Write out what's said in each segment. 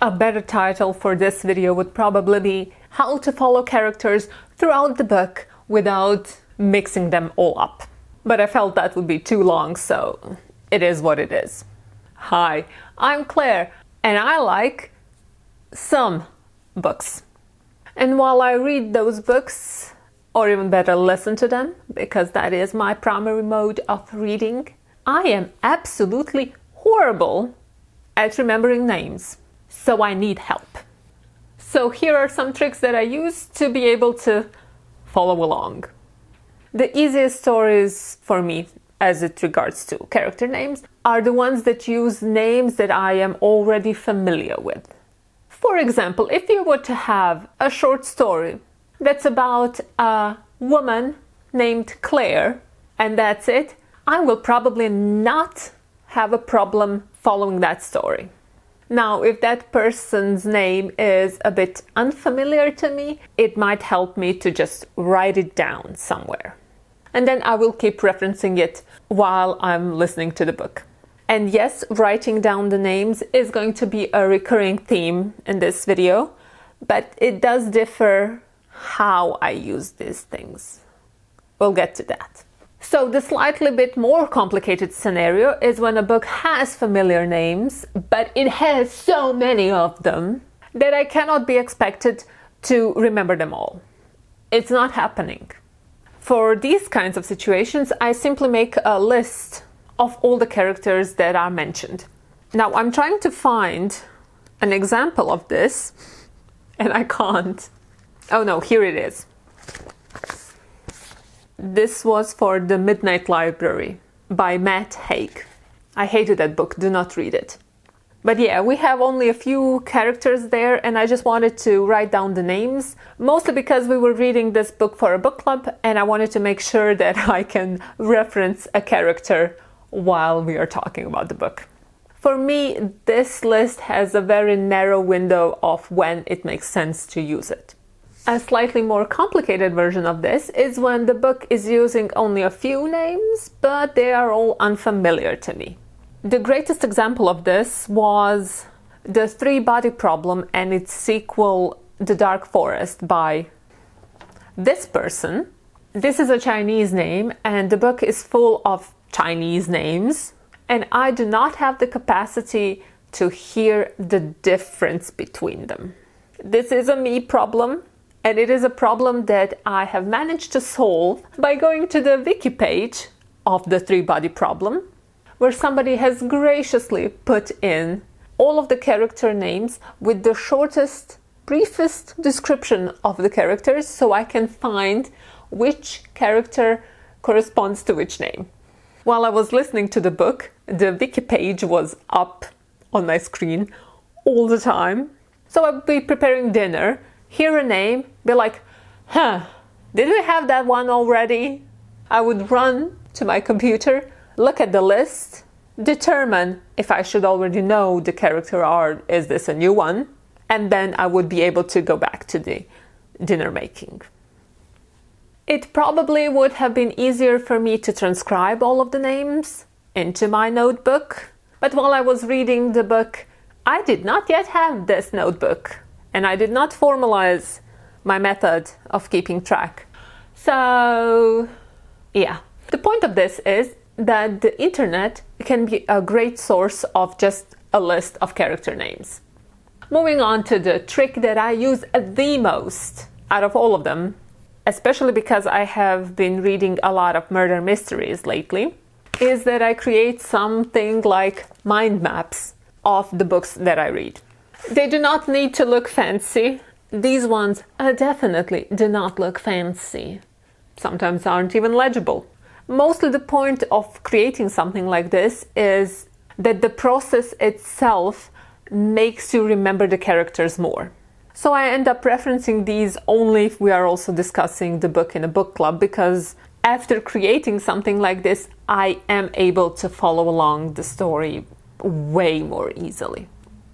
A better title for this video would probably be How to Follow Characters Throughout the Book Without Mixing Them All Up. But I felt that would be too long, so it is what it is. Hi, I'm Claire, and I like some books. And while I read those books, or even better, listen to them, because that is my primary mode of reading, I am absolutely horrible at remembering names. So I need help. So here are some tricks that I use to be able to follow along. The easiest stories for me, as it regards to character names, are the ones that use names that I am already familiar with. For example, if you were to have a short story that's about a woman named Claire, and that's it, I will probably not have a problem following that story. Now, if that person's name is a bit unfamiliar to me, it might help me to just write it down somewhere. And then I will keep referencing it while I'm listening to the book. And yes, writing down the names is going to be a recurring theme in this video, but it does differ how I use these things. We'll get to that. So the slightly bit more complicated scenario is when a book has familiar names, but it has so many of them that I cannot be expected to remember them all. It's not happening. For these kinds of situations, I simply make a list of all the characters that are mentioned. Now, I'm trying to find an example of this, and I can't. Oh no, here it is. This was for The Midnight Library by Matt Haig. I hated that book, do not read it. But yeah, we have only a few characters there, and I just wanted to write down the names, mostly because we were reading this book for a book club, and I wanted to make sure that I can reference a character while we are talking about the book. For me, this list has a very narrow window of when it makes sense to use it. A slightly more complicated version of this is when the book is using only a few names, but they are all unfamiliar to me. The greatest example of this was The Three-Body Problem and its sequel, The Dark Forest, by this person. This is a Chinese name, and the book is full of Chinese names, and I do not have the capacity to hear the difference between them. This is a me problem. And it is a problem that I have managed to solve by going to the wiki page of The Three-Body Problem, where somebody has graciously put in all of the character names with the shortest, briefest description of the characters, so I can find which character corresponds to which name. While I was listening to the book, the wiki page was up on my screen all the time. So I'd be preparing dinner, hear a name, be like, did we have that one already? I would run to my computer, look at the list, determine if I should already know the character or is this a new one, and then I would be able to go back to the dinner making. It probably would have been easier for me to transcribe all of the names into my notebook, but while I was reading the book, I did not yet have this notebook. And I did not formalize my method of keeping track. So, yeah. The point of this is that the internet can be a great source of just a list of character names. Moving on to the trick that I use the most out of all of them, especially because I have been reading a lot of murder mysteries lately, is that I create something like mind maps of the books that I read. They do not need to look fancy. These ones definitely do not look fancy. Sometimes aren't even legible. Mostly the point of creating something like this is that the process itself makes you remember the characters more. So I end up referencing these only if we are also discussing the book in a book club, because after creating something like this, I am able to follow along the story way more easily.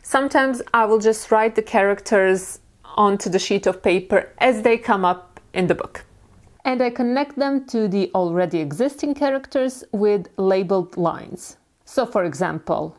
Sometimes I will just write the characters onto the sheet of paper as they come up in the book. And I connect them to the already existing characters with labeled lines. So for example,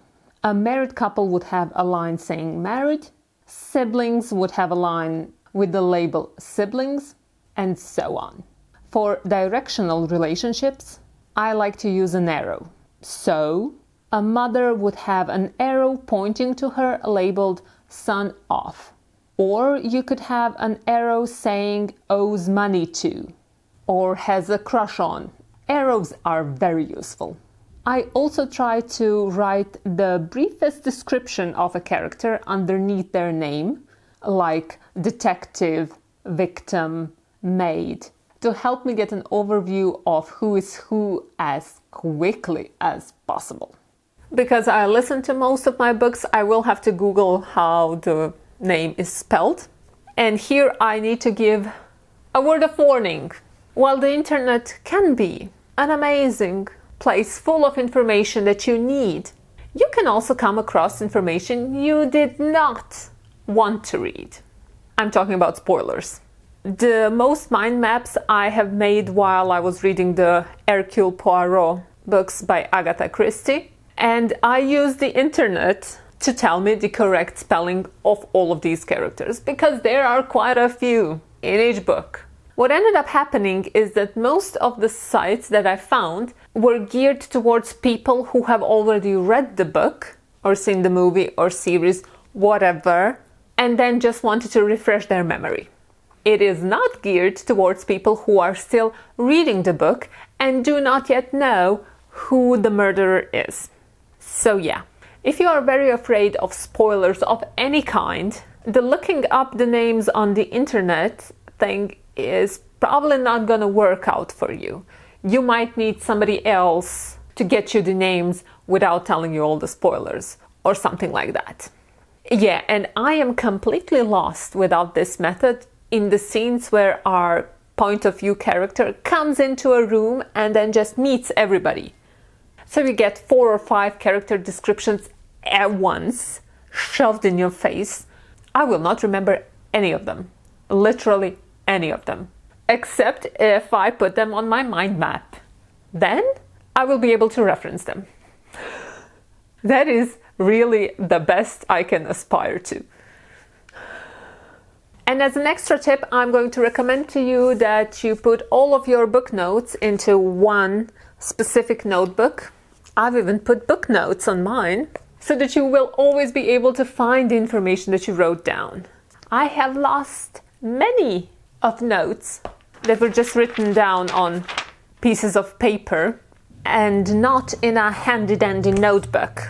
A married couple would have a line saying married. Siblings would have a line with the label siblings, and so on. For directional relationships, I like to use an arrow. So, a mother would have an arrow pointing to her labeled son of. Or you could have an arrow saying owes money to, or has a crush on. Arrows are very useful. I also try to write the briefest description of a character underneath their name, like detective, victim, maid, to help me get an overview of who is who as quickly as possible. Because I listen to most of my books, I will have to Google how the name is spelled. And here I need to give a word of warning. While the internet can be an amazing place full of information that you need, you can also come across information you did not want to read. I'm talking about spoilers. The most mind maps I have made while I was reading the Hercule Poirot books by Agatha Christie, and I used the internet to tell me the correct spelling of all of these characters, because there are quite a few in each book. What ended up happening is that most of the sites that I found were geared towards people who have already read the book or seen the movie or series, whatever, and then just wanted to refresh their memory. It is not geared towards people who are still reading the book and do not yet know who the murderer is. So yeah, if you are very afraid of spoilers of any kind, the looking up the names on the internet thing is probably not gonna work out for you. You might need somebody else to get you the names without telling you all the spoilers or something like that. Yeah, and I am completely lost without this method in the scenes where our point of view character comes into a room and then just meets everybody. So you get 4 or 5 character descriptions at once, shoved in your face. I will not remember any of them. Literally any of them. Except if I put them on my mind map. Then I will be able to reference them. That is really the best I can aspire to. And as an extra tip, I'm going to recommend to you that you put all of your book notes into one specific notebook. I've even put book notes on mine, so that you will always be able to find the information that you wrote down. I have lost many of notes that were just written down on pieces of paper and not in a handy-dandy notebook.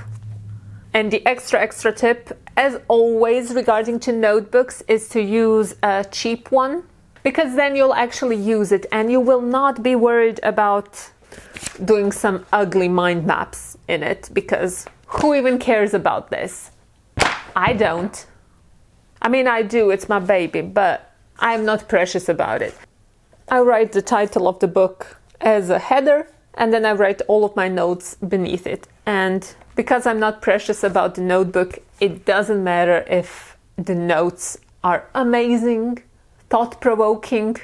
And the extra tip, as always regarding to notebooks, is to use a cheap one, because then you'll actually use it and you will not be worried about doing some ugly mind maps in it, because who even cares about this? I don't. I mean, I do, it's my baby, but I'm not precious about it. I write the title of the book as a header, and then I write all of my notes beneath it. And because I'm not precious about the notebook, it doesn't matter if the notes are amazing, thought-provoking,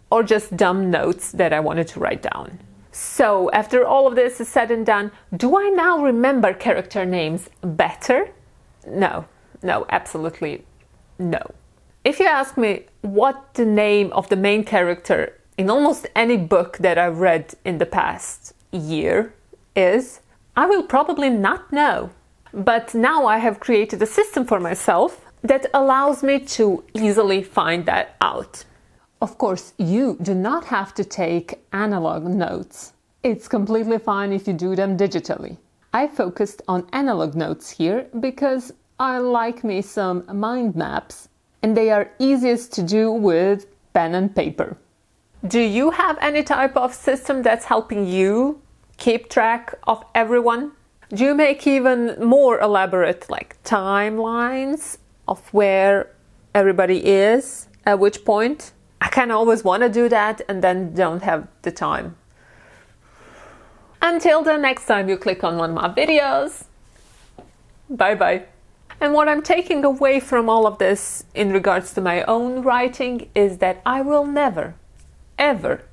or just dumb notes that I wanted to write down. So, after all of this is said and done, do I now remember character names better? No, absolutely no. If you ask me what the name of the main character in almost any book that I've read in the past year is, I will probably not know. But now I have created a system for myself that allows me to easily find that out. Of course, you do not have to take analog notes. It's completely fine if you do them digitally. I focused on analog notes here because I like me some mind maps, and they are easiest to do with pen and paper. Do you have any type of system that's helping you keep track of everyone? Do you make even more elaborate, like, timelines of where everybody is at which point? I kind of always want to do that and then don't have the time. Until the next time you click on one of my videos, bye bye. And what I'm taking away from all of this in regards to my own writing is that I will never, ever,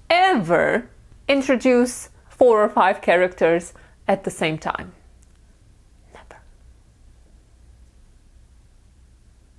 ever introduce 4 or 5 characters at the same time.